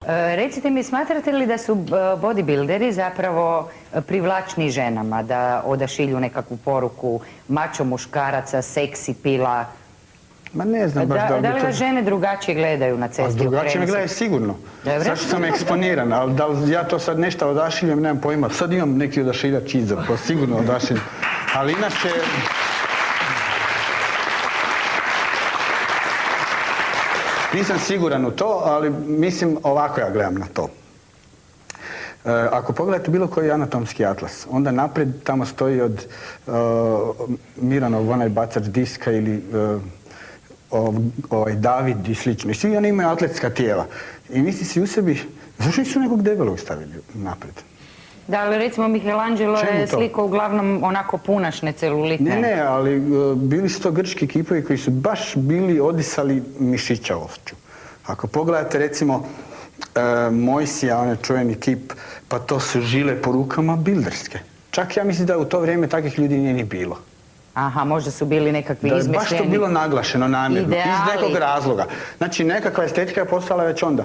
Recite mi, smatrate li da su bodybuilderi zapravo privlačni ženama, da odašilju nekakvu poruku mačo muškaraca, seksi pila? Ma ne znam baš da li vas žene drugačije gledaju na cesti? Drugačije me gledaju sigurno. Sad što sam eksponiran, ali da li ja to sad nešto odašiljem, nemam pojma. Sad imam neki odašiljač iza, pa sigurno odašiljem. Ali inače... Nisam siguran u to, ali mislim ovako ja gledam na to. Ako pogledate bilo koji anatomski atlas, onda naprijed tamo stoji od Miranov onaj bacač diska ili David i slično. I svi oni imaju atletska tijela. I misli si u sebi, zašto nisu nekog debelog stavili naprijed? Da, ali recimo Michelangelo je sliko uglavnom onako punašne, celulitne. Ne, ali bili su to grčki kipovi koji su baš bili odisali mišićavošću. Ako pogledate recimo Mojsija, onaj čuveni kip, pa to su žile po rukama bilderske. Čak ja mislim da u to vrijeme takvih ljudi nije ni bilo. Aha, možda su bili nekakvi izmišljeni. Da je baš to bilo naglašeno namjerno, ideali. Iz nekog razloga. Znači nekakva estetika je postala već onda.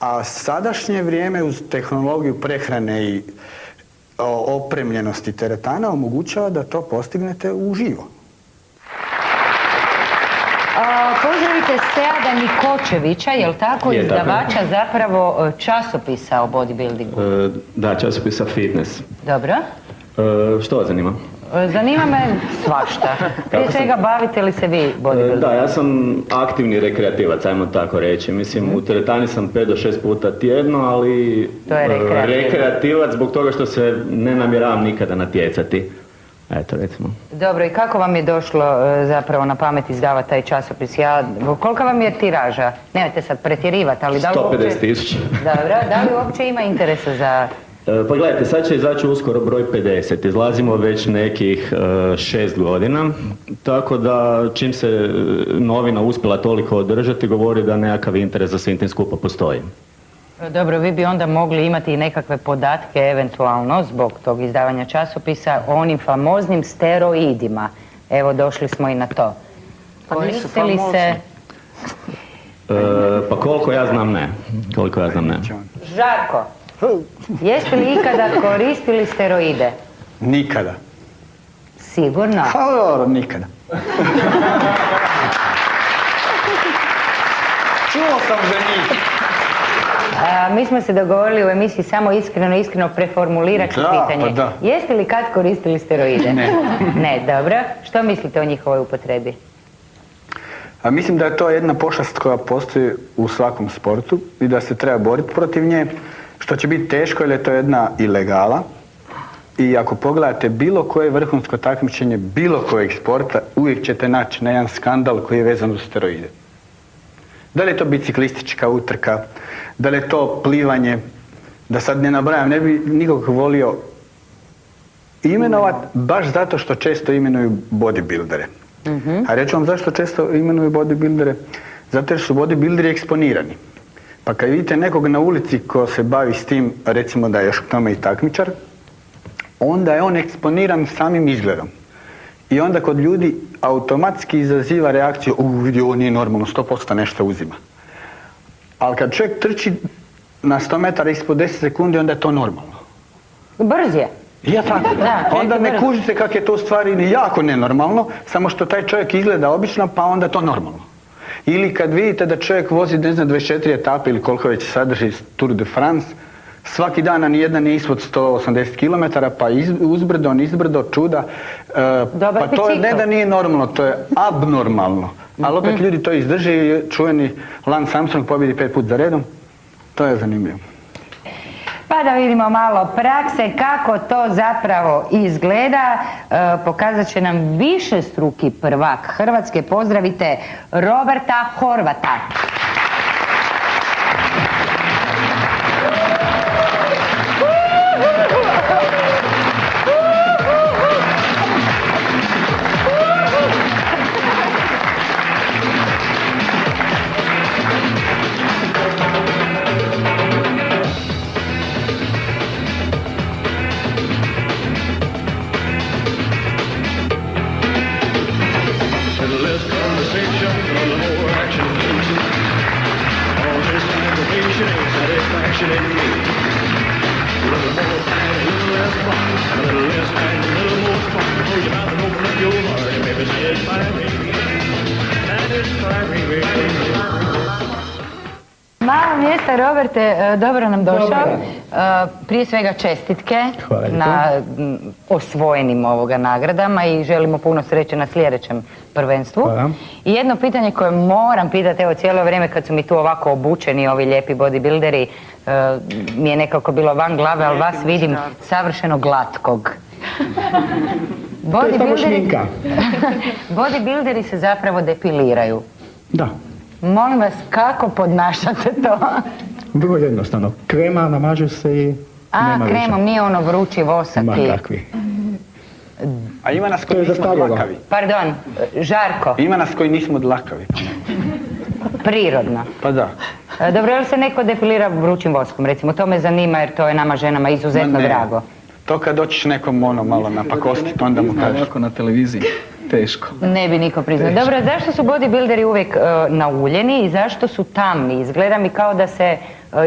A sadašnje vrijeme uz tehnologiju prehrane i opremljenosti teretana omogućava da to postignete uživo. Pozdravite Seada Nikočevića, je li tako, izdavača zapravo časopisa o bodybuildingu? Da, časopisa Fitness. Dobro. Što vas zanima? Zanima me svašta. Prije svega, bavite li se vi bodybuildingom? Da, ja sam aktivni rekreativac, ajmo tako reći. Mislim, u teretani sam 5 do 6 puta tjedno, ali to je rekreativac zbog toga što se ne namjeravam nikada natjecati. Eto, recimo. Dobro, i kako vam je došlo zapravo na pamet izdavati taj časopis? Kolika vam je tiraža? Nemojte sad pretjerivati, ali da li 150.000. Dobro, da li uopće ima interesa za... Pa gledajte, sad će izaći uskoro broj 50, izlazimo već nekih 6 godina, tako da čim se novina uspjela toliko održati, govori da nekakav interes za svim tim skupa postoji. Dobro, vi bi onda mogli imati i nekakve podatke, eventualno, zbog tog izdavanja časopisa, o onim famoznim steroidima. Evo, došli smo i na to. Koriste li se... Pa koliko ja znam, ne. Žarko, jeste li ikada koristili steroide? Nikada. Sigurno? Pa dobro, nikada. Čuo sam za njih. Mi smo se dogovorili u emisiji samo iskreno preformulirati pitanje. Pa da. Jeste li kad koristili steroide? Ne. Ne, dobro. Što mislite o njihovoj upotrebi? Mislim da je to jedna pošast koja postoji u svakom sportu i da se treba boriti protiv nje, što će biti teško jer je to jedna ilegala. I ako pogledate bilo koje vrhunsko takmičenje, bilo kojeg sporta, uvijek ćete naći na jedan skandal koji je vezan uz steroide. Da li je to biciklistička utrka, da li je to plivanje, da sad ne nabrajam, ne bi nikog volio imenovat, baš zato što često imenuju bodybuildere. A reću vam zašto često imenuju bodybuildere? Zato jer su bodybuilderi eksponirani. Pa kad vidite nekog na ulici ko se bavi s tim, recimo da je još k tome i takmičar, onda je on eksponiran samim izgledom. I onda kod ljudi automatski izaziva reakciju, vidi, ovo nije normalno, 100% nešto uzima. Ali kad čovjek trči na 100 metara ispod 10 sekundi, onda je to normalno. Brz je. Ja tako. Onda ne kužite kako je to u stvari jako nenormalno, samo što taj čovjek izgleda obično, pa onda je to normalno. Ili kad vidite da čovjek vozi, ne znam, 24 etape ili koliko već sadrži Tour de France, svaki dan, a nijedna nije ispod 180 km, pa uzbrdo, nizbrdo, čuda. Pa to ne da nije normalno, to je abnormalno. Ali opet ljudi to izdrže i čuveni Lance Armstrong pobjedi 5 put za redom. To je zanimljivo. Pa da vidimo malo prakse, kako to zapravo izgleda. Pokazat će nam višestruki prvak Hrvatske. Pozdravite Roberta Horvata. Less conversation, a little more action. action in me. A little more fat, a little less fun, a little less fat, a little more fun. Close your mouth and open up your heart and baby satisfy me. Satisfy me, baby. Malo mjesta, Roberte, dobro nam došao. Prije svega čestitke Hvala lijepo. na osvojenim ovoga nagradama i želimo puno sreće na sljedećem prvenstvu. Hvala. I jedno pitanje koje moram pitati, evo cijelo vrijeme kad su mi tu ovako obučeni ovi lijepi bodybuilderi, mi je nekako bilo van glave, ali vas vidim savršeno glatkog. To je samo šminka. Bodybuilderi se zapravo depiliraju. Da, Molim vas, kako podnašate to? vrlo jednostavno. Krema, namaže se i nema više. Kremom, nije ono vrući vosak Ma i... kakvi. A ima nas To koji je nismo zastarjelo. dlakavi. Pardon, Žarko, Ima nas koji nismo dlakavi. prirodno. Pa da. Dobro, je li se neko depilira vrućim voskom? Recimo, to me zanima jer to je nama ženama izuzetno Ma ne. drago. To kad doćiš nekom ono malo napakostit, onda mu kažeš. Ovako na televiziji, teško. Ne bi niko priznao. Dobro, zašto su bodybuilderi uvijek nauljeni i zašto su tamni? Izgleda mi kao da se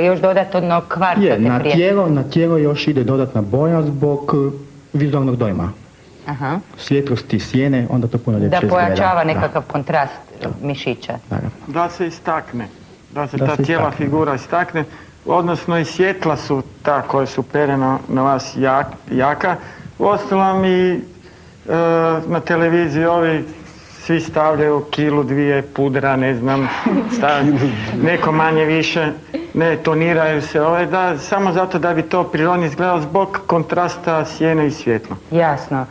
još dodatno kvarcate Je, prije. na tijelo još ide dodatna boja zbog vizualnog dojma. Aha. Svjetlosti, sjene, onda to puno ljepše Da izgleda. pojačava nekakav kontrast mišića. Naravno. Da se istakne, da se Da ta se cijela istakne. figura istakne, odnosno i svjetla su ta koja su perena na vas jaka. Uostalom i na televiziji ovi svi stavljaju kilu, dvije pudra, ne znam, stavljaju neko manje više, ne toniraju se, samo zato da bi to prirodno izgledalo zbog kontrasta sjene i svjetla. Jasno.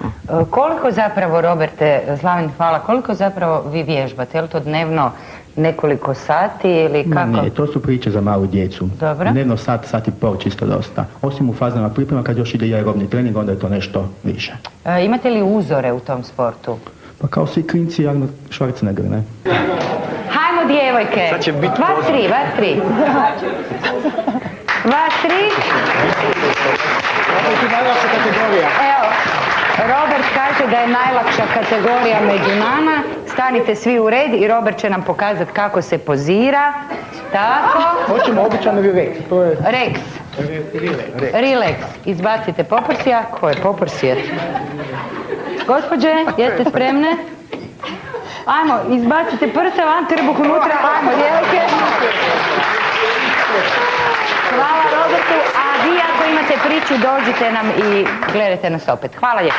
Koliko zapravo, Roberte, Slavin, hvala, koliko zapravo vi vježbate? Je li to dnevno nekoliko sati ili kako? Ne, to su priče za malu djecu. Dobro. Dnevno sat i pol čisto dosta. Osim u fazama priprema kad još ide i aerobni trening, onda je to nešto više. Imate li uzore u tom sportu? Pa kao svi klinci Arnold Schwarzenegger, ne? Hajmo djevojke. Sad će biti Vas tri. Vas tri. Evo, Robert kaže da je najlakša kategorija među nama. Stanite svi u red i Robert će nam pokazati kako se pozira. Tako. Hoćemo običan relax, to je... Rex. Relax. Izbacite poprsija. Ko je poprsije? Gospođe, jeste spremne? Ajmo, izbacite prsa van, trbuh unutra, ajmo, djevojke. Hvala Robertu, a vi ako imate priču, dođite nam i gledajte nas opet. Hvala lijepo.